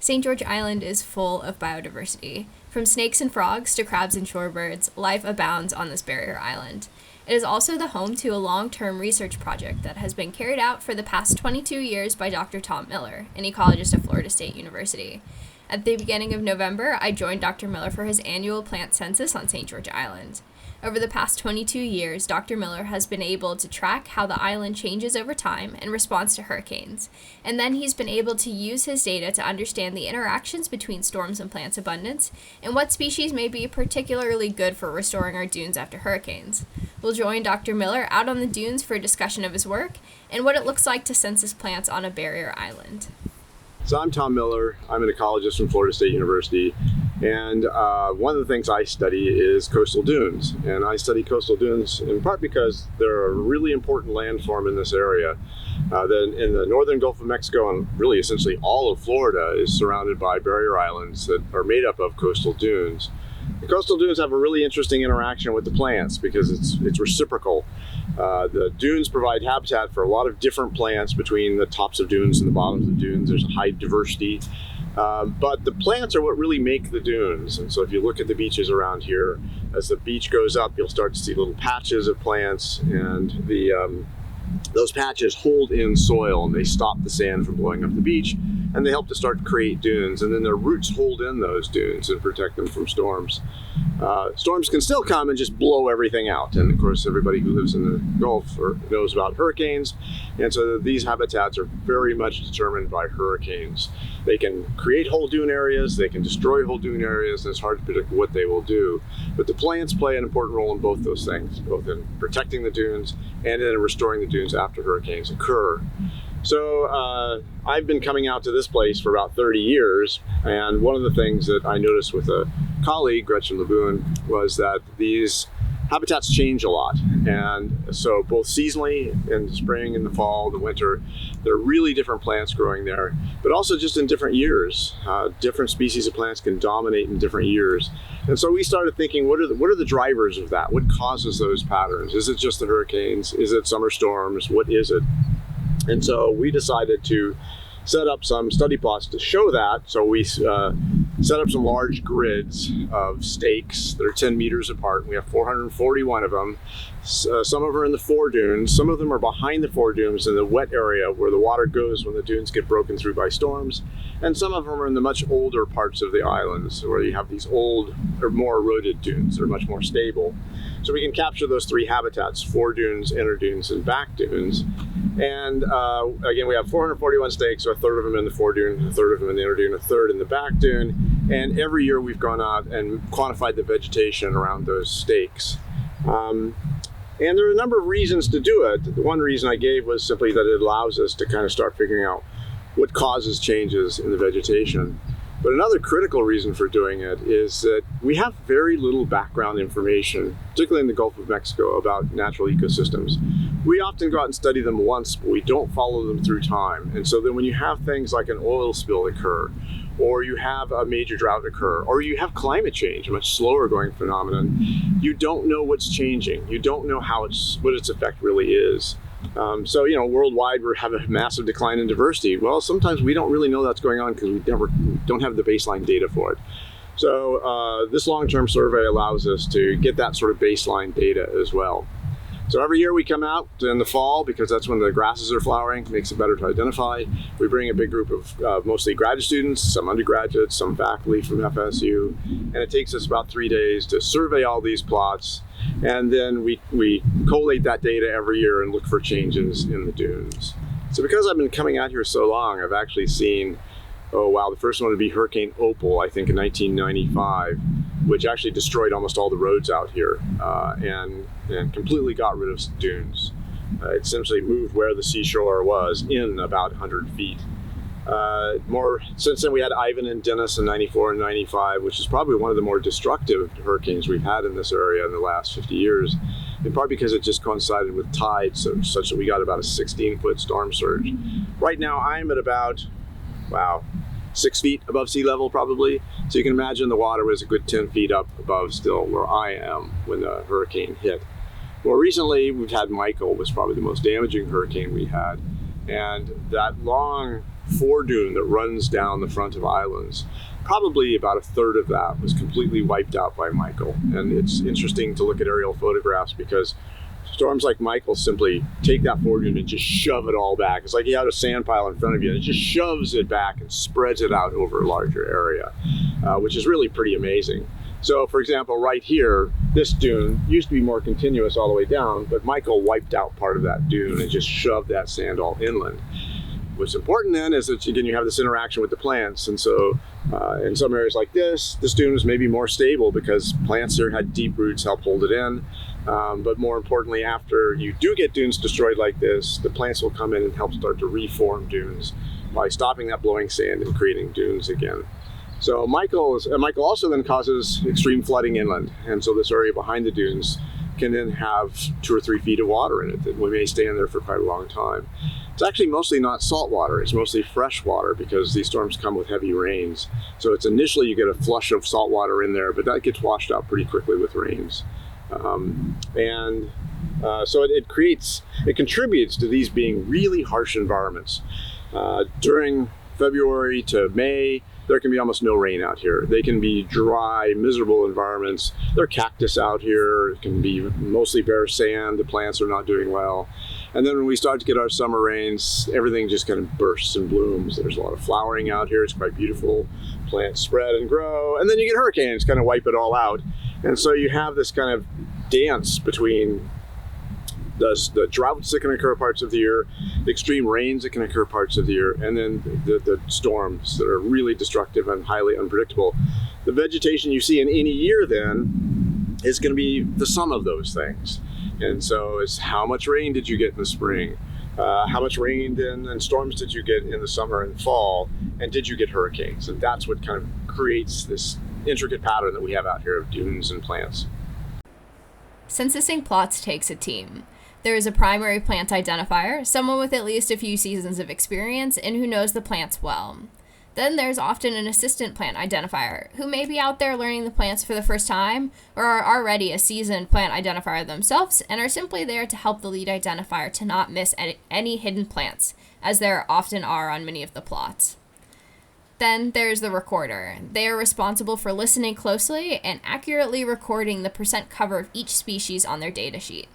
St. George Island is full of biodiversity. From snakes and frogs to crabs and shorebirds, life abounds on this barrier island. It is also the home to a long-term research project that has been carried out for the past 22 years by Dr. Tom Miller, an ecologist at Florida State University. At the beginning of November, I joined Dr. Miller for his annual plant census on St. George Island. Over the past 22 years, Dr. Miller has been able to track how the island changes over time in response to hurricanes, and then he's been able to use his data to understand the interactions between storms and plants abundance, and what species may be particularly good for restoring our dunes after hurricanes. We'll join Dr. Miller out on the dunes for a discussion of his work and what it looks like to census plants on a barrier island. So I'm Tom Miller. I'm an ecologist from Florida State University, and one of the things I study is coastal dunes. And I study coastal dunes in part because they're a really important landform in this area. Then in the northern Gulf of Mexico, and really essentially all of Florida, is surrounded by barrier islands that are made up of coastal dunes. The coastal dunes have a really interesting interaction with the plants because it's reciprocal. The dunes provide habitat for a lot of different plants between the tops of dunes and the bottoms of dunes. There's a high diversity, but the plants are what really make the dunes. And so if you look at the beaches around here, as the beach goes up, you'll start to see little patches of plants, and those patches hold in soil and they stop the sand from blowing up the beach, and they help to start to create dunes, and then their roots hold in those dunes and protect them from storms. Storms can still come and just blow everything out, and of course everybody who lives in the Gulf knows about hurricanes, and so these habitats are very much determined by hurricanes. They can create whole dune areas, they can destroy whole dune areas, and it's hard to predict what they will do. But the plants play an important role in both those things, both in protecting the dunes and in restoring the dunes after hurricanes occur. So I've been coming out to this place for about 30 years, and one of the things that I noticed with a colleague, Gretchen Laboon, was that these habitats change a lot. And so both seasonally, in the spring, in the fall, the winter, there are really different plants growing there, but also just in different years. Different species of plants can dominate in different years. And so we started thinking, what are the drivers of that? What causes those patterns? Is it just the hurricanes? Is it summer storms? What is it? And so we decided to set up some study plots to show that. So we set up some large grids of stakes that are 10 meters apart. We have 441 of them. Some of them are in the foredunes. Some of them are behind the foredunes in the wet area where the water goes when the dunes get broken through by storms. And some of them are in the much older parts of the islands where you have these old or more eroded dunes that are much more stable. So we can capture those three habitats: foredunes, inner dunes, and back dunes. And again, we have 441 stakes, so a third of them in the foredune, a third of them in the inner dune, a third in the back dune. And every year we've gone out and quantified the vegetation around those stakes. And there are a number of reasons to do it. The one reason I gave was simply that it allows us to kind of start figuring out what causes changes in the vegetation. But another critical reason for doing it is that we have very little background information, particularly in the Gulf of Mexico, about natural ecosystems. We often go out and study them once, but we don't follow them through time. And so then when you have things like an oil spill occur, or you have a major drought occur, or you have climate change, a much slower going phenomenon, you don't know what's changing. You don't know what its effect really is. So, worldwide we have a massive decline in diversity. Well, sometimes we don't really know that's going on because we don't have the baseline data for it. So this long-term survey allows us to get that sort of baseline data as well. So every year we come out in the fall because that's when the grasses are flowering, makes it better to identify. We bring a big group of mostly graduate students, some undergraduates, some faculty from FSU, and it takes us about 3 days to survey all these plots, and then we collate that data every year and look for changes in the dunes. So because I've been coming out here so long, I've actually seen, the first one would be Hurricane Opal, I think in 1995, which actually destroyed almost all the roads out here and completely got rid of dunes. It essentially moved where the seashore was in about 100 feet. Since then we had Ivan and Dennis in 94 and 95, which is probably one of the more destructive hurricanes we've had in this area in the last 50 years, in part because it just coincided with tides, such that we got about a 16-foot storm surge. Right now I'm at about, 6 feet above sea level probably. So you can imagine the water was a good 10 feet up above still where I am when the hurricane hit. More recently, we've had Michael, was probably the most damaging hurricane we had. And that long foredune that runs down the front of islands. Probably about a third of that was completely wiped out by Michael. And it's interesting to look at aerial photographs because storms like Michael simply take that foredune and just shove it all back. It's like you had a sand pile in front of you and it just shoves it back and spreads it out over a larger area, which is really pretty amazing. So for example, right here, this dune used to be more continuous all the way down, but Michael wiped out part of that dune and just shoved that sand all inland. What's important then is that, again, you have this interaction with the plants. And so in some areas like this dune is maybe more stable because plants here had deep roots help hold it in. But more importantly, after you do get dunes destroyed like this, the plants will come in and help start to reform dunes by stopping that blowing sand and creating dunes again. So Michael also then causes extreme flooding inland. And so this area behind the dunes can then have 2 or 3 feet of water in it that we may stay in there for quite a long time. It's actually mostly not salt water, it's mostly fresh water because these storms come with heavy rains. So it's initially you get a flush of salt water in there, but that gets washed out pretty quickly with rains. So it contributes to these being really harsh environments. During February to May, there can be almost no rain out here. They can be dry, miserable environments. There are cactus out here. It can be mostly bare sand. The plants are not doing well. And then when we start to get our summer rains, everything just kind of bursts and blooms. There's a lot of flowering out here. It's quite beautiful. Plants spread and grow. And then you get hurricanes, kind of wipe it all out. And so you have this kind of dance between the droughts that can occur parts of the year, the extreme rains that can occur parts of the year, and then the storms that are really destructive and highly unpredictable. The vegetation you see in any year then is going to be the sum of those things. And so it's how much rain did you get in the spring? How much rain and storms did you get in the summer and fall? And did you get hurricanes? And that's what kind of creates this intricate pattern that we have out here of dunes and plants. Censusing plots takes a team. There is a primary plant identifier, someone with at least a few seasons of experience and who knows the plants well. Then there's often an assistant plant identifier, who may be out there learning the plants for the first time, or are already a seasoned plant identifier themselves, and are simply there to help the lead identifier to not miss any hidden plants, as there often are on many of the plots. Then there's the recorder. They are responsible for listening closely and accurately recording the percent cover of each species on their datasheet.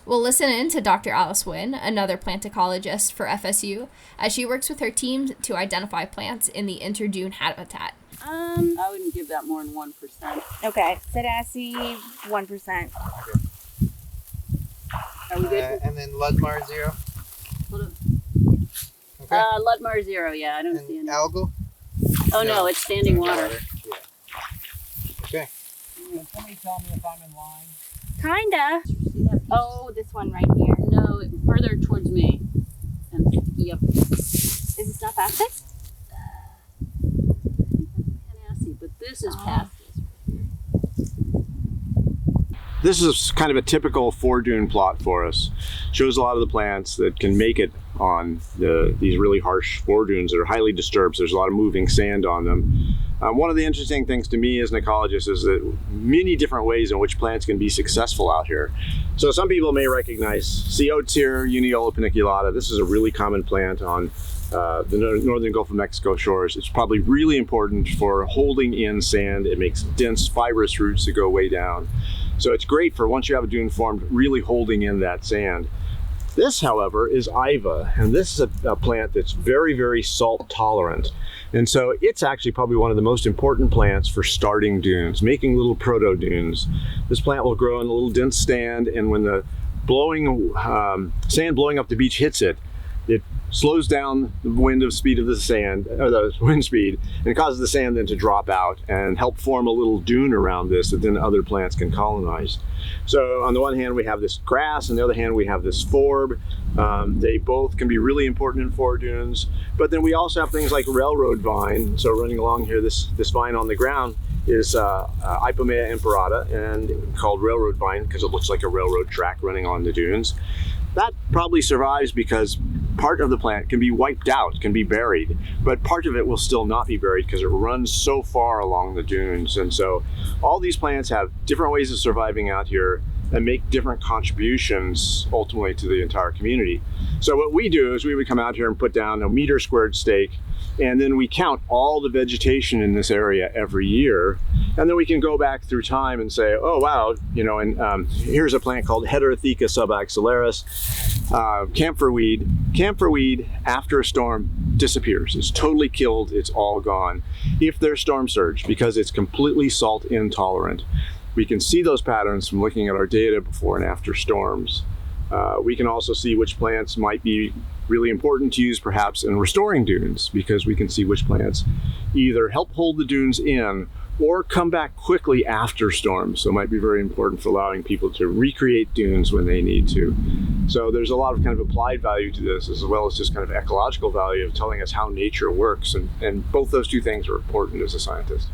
We'll listen in to Dr. Alice Wynn, another plant ecologist for FSU, as she works with her team to identify plants in the interdune habitat. I wouldn't give that more than 1%. Okay, Sedaci, 1%. Okay. Are we good? And then Ludmar 0. Hold on. Okay. Ludmar 0, yeah, I don't see any. Algal? Oh no, it's standing water. Yeah. Okay. Can somebody tell me if I'm in line? Kinda. See that piece? Oh, this one right here. No, further towards me. And, yep. Is this not past this? Canassi, but this is past this. This is kind of a typical foredune plot for us. Shows a lot of the plants that can make it on these really harsh foredunes that are highly disturbed. So there's a lot of moving sand on them. One of the interesting things to me as an ecologist is that many different ways in which plants can be successful out here. So some people may see oats here, Uniola paniculata. This is a really common plant on the northern Gulf of Mexico shores. It's probably really important for holding in sand. It makes dense fibrous roots that go way down. So it's great for once you have a dune formed, really holding in that sand. This, however, is Iva, and this is a plant that's very, very salt tolerant. And so it's actually probably one of the most important plants for starting dunes, making little proto dunes. This plant will grow in a little dense stand, and when the sand blowing up the beach hits it, it slows down the wind speed of the sand, or the wind speed, and it causes the sand then to drop out and help form a little dune around this that then other plants can colonize. So on the one hand we have this grass, on the other hand we have this forb. They both can be really important in foredunes, but then we also have things like railroad vine. So running along here, this vine on the ground is Ipomea imperata, and called railroad vine because it looks like a railroad track running on the dunes. That probably survives because part of the plant can be wiped out, can be buried, but part of it will still not be buried because it runs so far along the dunes. And so all these plants have different ways of surviving out here. and make different contributions ultimately to the entire community. So what we do is we would come out here and put down a meter squared stake, and then we count all the vegetation in this area every year. And then we can go back through time and say, oh, wow, you know, and here's a plant called Heterotheca subaxillaris, camphorweed. Camphorweed, after a storm, disappears. It's totally killed. It's all gone. If there's storm surge, because it's completely salt intolerant. We can see those patterns from looking at our data before and after storms. We can also see which plants might be really important to use perhaps in restoring dunes, because we can see which plants either help hold the dunes in or come back quickly after storms. So it might be very important for allowing people to recreate dunes when they need to. So there's a lot of kind of applied value to this, as well as just kind of ecological value of telling us how nature works. And both those two things are important as a scientist.